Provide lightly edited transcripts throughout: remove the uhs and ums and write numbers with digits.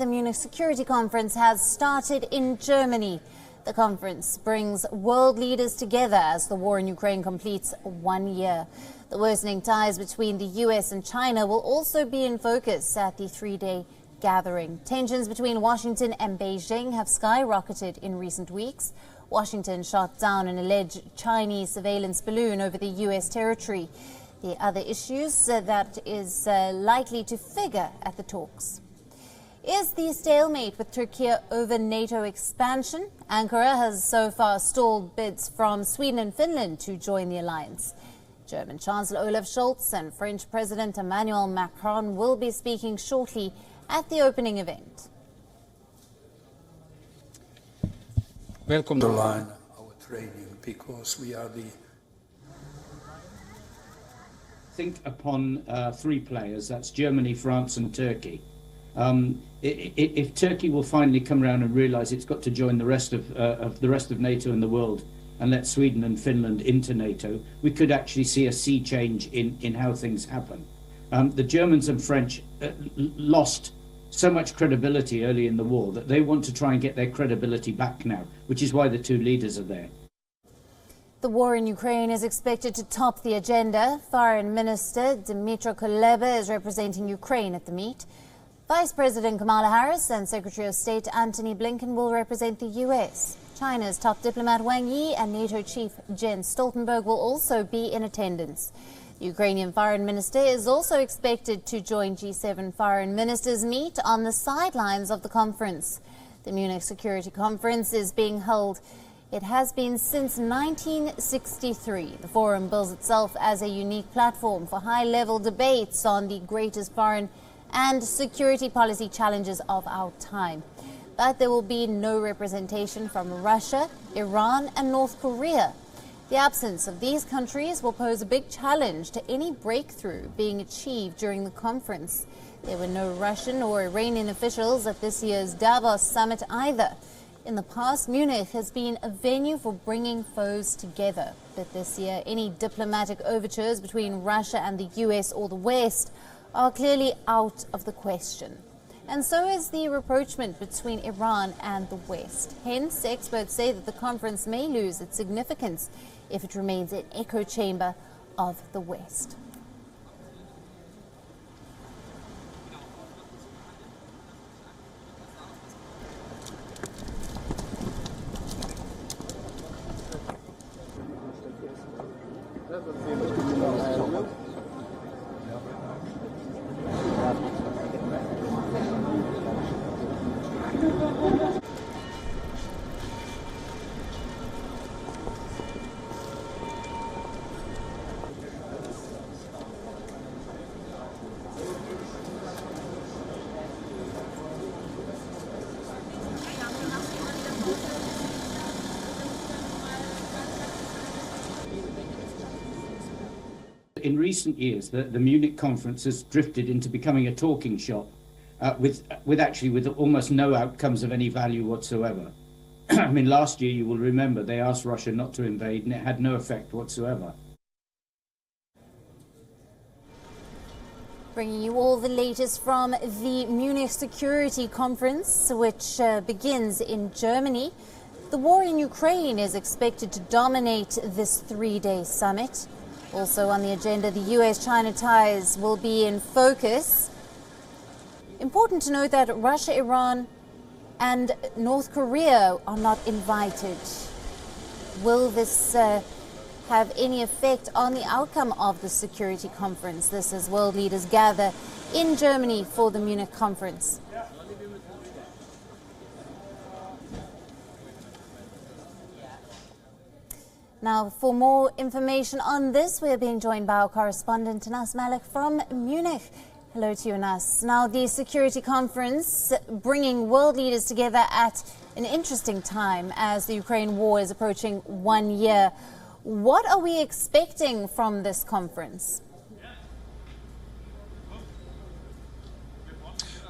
The Munich Security Conference has started in Germany. The conference brings world leaders together as the war in Ukraine completes 1 year. The worsening ties between the US and China will also be in focus at the three-day gathering. Tensions between Washington and Beijing have skyrocketed in recent weeks. Washington shot down an alleged Chinese surveillance balloon over the US territory. The other issues that is likely to figure at the talks. Is the stalemate with Turkey over NATO expansion? Ankara has so far stalled bids from Sweden and Finland to join the alliance. German Chancellor Olaf Scholz and French President Emmanuel Macron will be speaking shortly at the opening event. Welcome to line our training because we are the... Think upon three players, that's Germany, France and Turkey. If Turkey will finally come around and realise it's got to join the rest of NATO and the world and let Sweden and Finland into NATO, we could actually see a sea change in how things happen. The Germans and French lost so much credibility early in the war that they want to try and get their credibility back now, which is why the two leaders are there. The war in Ukraine is expected to top the agenda. Foreign Minister Dmytro Kuleba is representing Ukraine at the meet. Vice President Kamala Harris and Secretary of State Antony Blinken will represent the US. China's top diplomat Wang Yi and NATO chief Jens Stoltenberg will also be in attendance. The Ukrainian foreign minister is also expected to join G7 foreign ministers meet on the sidelines of the conference. The Munich Security Conference is being held. It has been since 1963. The forum bills itself as a unique platform for high-level debates on the greatest foreign and security policy challenges of our time. But there will be no representation from Russia, Iran and North Korea. The absence of these countries will pose a big challenge to any breakthrough being achieved during the conference. There were no Russian or Iranian officials at this year's Davos summit either. In the past, Munich has been a venue for bringing foes together. But this year, any diplomatic overtures between Russia and the US or the West are clearly out of the question. And so is the rapprochement between Iran and the West. Hence, experts say that the conference may lose its significance if it remains an echo chamber of the West. In recent years, the Munich conference has drifted into becoming a talking shop with almost no outcomes of any value whatsoever. I mean, last year, you will remember, they asked Russia not to invade and it had no effect whatsoever. Bringing you all the latest from the Munich Security Conference, which begins in Germany. The war in Ukraine is expected to dominate this three-day summit. Also on the agenda, the US-China ties will be in focus. Important to note that Russia, Iran and North Korea are not invited. Will this have any effect on the outcome of the security conference? This as world leaders gather in Germany for the Munich conference. Now, for more information on this, we are being joined by our correspondent, Anas Malik from Munich. Hello to you, Anas. Now, the security conference bringing world leaders together at an interesting time as the Ukraine war is approaching 1 year. What are we expecting from this conference?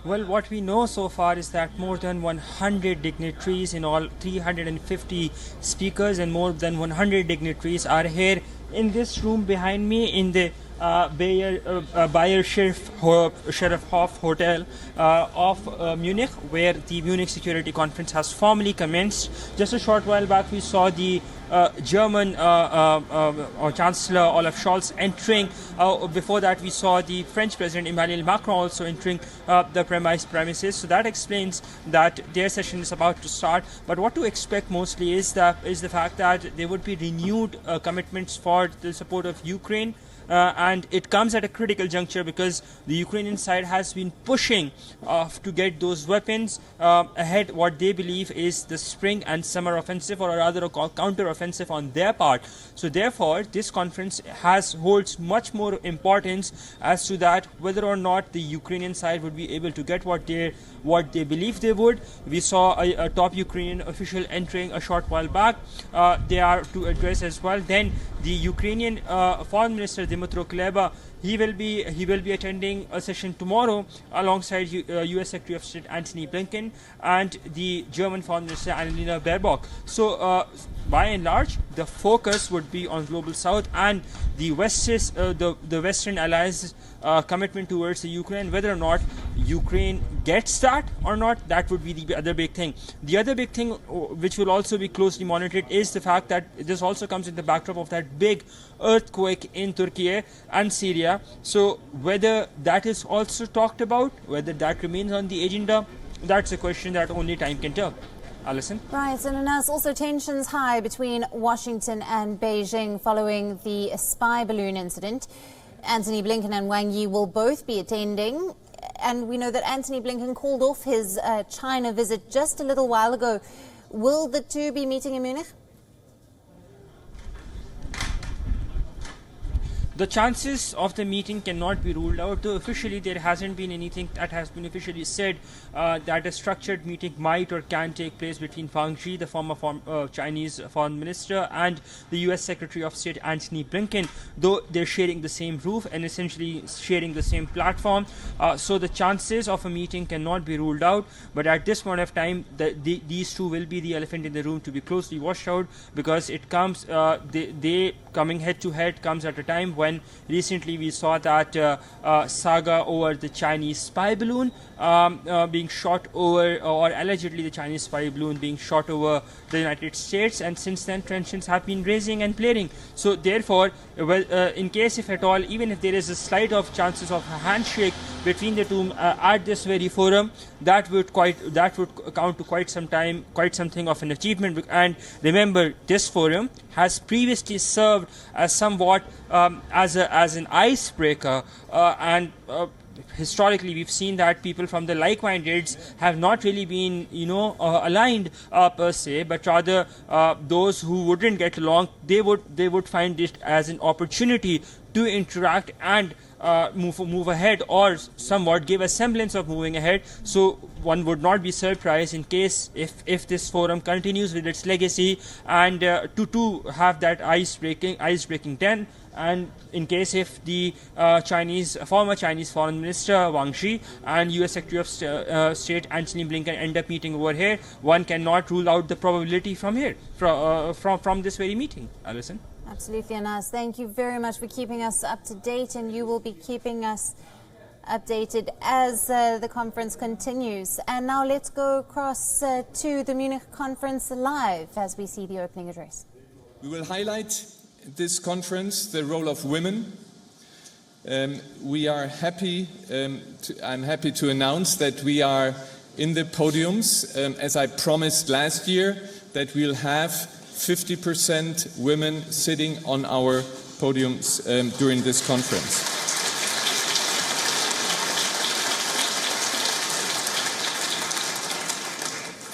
Well, what we know so far is that more than 100 dignitaries, in all 350 speakers and more than 100 dignitaries are here in this room behind me in the Bayer Sheriffhof Hotel of Munich, where the Munich Security Conference has formally commenced. Just a short while back, we saw the German Chancellor Olaf Scholz entering. Before that, we saw the French President Emmanuel Macron also entering the premises. So that explains that their session is about to start. But what to expect mostly is the fact that there would be renewed commitments for the support of Ukraine. And it comes at a critical juncture because the Ukrainian side has been pushing to get those weapons ahead what they believe is the spring and summer offensive, or rather a counter-offensive on their part. So therefore, this conference holds much more importance as to that whether or not the Ukrainian side would be able to get what they believe they would. We saw a top Ukrainian official entering a short while back. They are to address as well. Then the Ukrainian Foreign Minister Dmytro Kuleba, he will be attending a session tomorrow alongside U.S. Secretary of State Antony Blinken and the German Foreign Minister Annalena Baerbock. So by and large, the focus would be on Global South and the Western Allies' commitment towards the Ukraine. Whether or not Ukraine gets that or not, that would be the other big thing. The other big thing which will also be closely monitored is the fact that this also comes in the backdrop of that big earthquake in Turkey and Syria. So whether that is also talked about, whether that remains on the agenda, that's a question that only time can tell. Alison? Right, and Anas, also tensions high between Washington and Beijing following the spy balloon incident. Antony Blinken and Wang Yi will both be attending, and we know that Antony Blinken called off his China visit just a little while ago. Will the two be meeting in Munich? The chances of the meeting cannot be ruled out, though officially there hasn't been anything that has been officially said that a structured meeting might or can take place between Wang Yi, the former Chinese foreign minister, and the U.S. Secretary of State Antony Blinken, though they're sharing the same roof and essentially sharing the same platform. So the chances of a meeting cannot be ruled out, but at this point of time, these two will be the elephant in the room to be closely watched out, because it comes, they coming head to head comes at a time when recently we saw that saga over the Chinese spy balloon being shot over, or allegedly the Chinese spy balloon being shot over the United States, and since then tensions have been raising and flaring. So therefore, in case if at all, even if there is a slight of chances of a handshake between the two at this very forum, that would count to quite something of an achievement. And remember, this forum has previously served as somewhat as an icebreaker, and historically we've seen that people from the like-mindeds have not really been aligned per se, but rather those who wouldn't get along, they would find it as an opportunity to interact and move ahead, or somewhat give a semblance of moving ahead. So one would not be surprised in case if this forum continues with its legacy and to have that ice breaking den. And in case if the former Chinese Foreign Minister Wang Yi and U.S. Secretary of State Antony Blinken end up meeting over here, one cannot rule out the probability from this very meeting. Alison? Absolutely, Anas. Thank you very much for keeping us up to date, and you will be keeping us updated as the conference continues. And now let's go across to the Munich conference live as we see the opening address. We will highlight this conference the role of women. We are happy. I'm happy to announce that we are in the podiums, as I promised last year, that we'll have 50% women sitting on our podiums during this conference.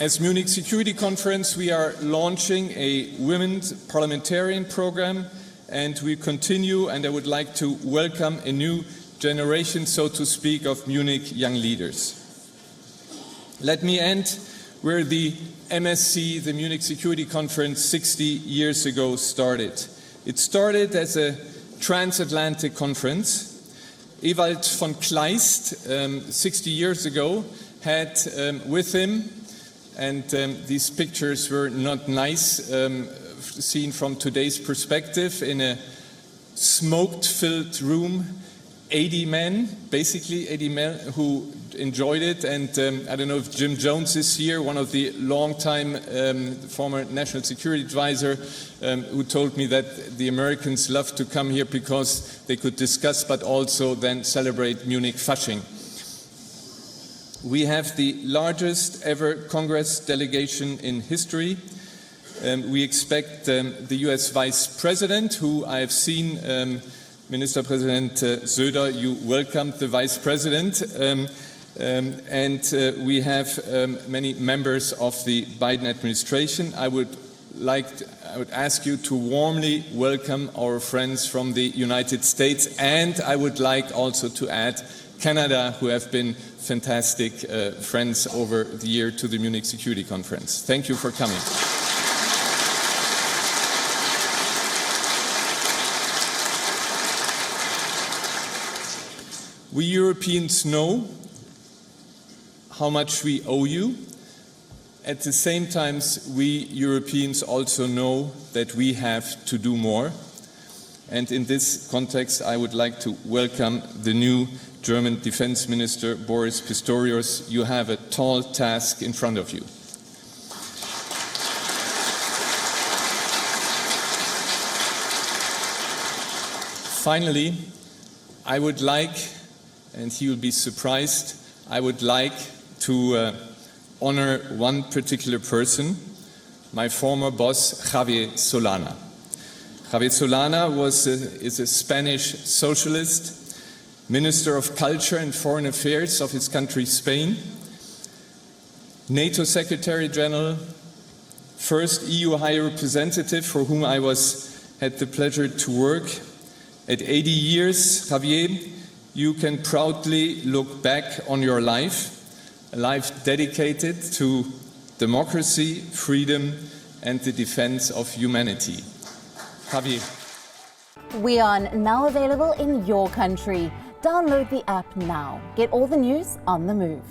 As Munich Security Conference, we are launching a women's parliamentarian program, and we continue, and I would like to welcome a new generation, so to speak, of Munich young leaders. Let me end where the MSC, the Munich Security Conference, 60 years ago started. It started as a transatlantic conference. Ewald von Kleist, 60 years ago, had with him, and these pictures were not nice, seen from today's perspective, in a smoke-filled room, 80 men, basically 80 men who enjoyed it. And I don't know if Jim Jones is here, one of the long-time former national security advisor, who told me that the Americans love to come here because they could discuss but also then celebrate Munich Fasching. We have the largest ever Congress delegation in history. We expect the US Vice President, who I have seen, Minister President Söder, you welcomed the Vice President. And we have many members of the Biden administration. I would ask you to warmly welcome our friends from the United States, and I would like also to add Canada, who have been fantastic friends over the year to the Munich Security Conference. Thank you for coming. We Europeans know how much we owe you. At the same time, we Europeans also know that we have to do more. And in this context, I would like to welcome the new German Defense Minister, Boris Pistorius. You have a tall task in front of you. Finally, I would like, and he will be surprised, I would like to honor one particular person, my former boss, Javier Solana. Javier Solana is a Spanish socialist, Minister of Culture and Foreign Affairs of his country, Spain, NATO Secretary General, first EU High Representative for whom I had the pleasure to work. At 80 years, Javier, you can proudly look back on your life, a life dedicated to democracy, freedom, and the defense of humanity. Javier. WION, now available in your country. Download the app now. Get all the news on the move.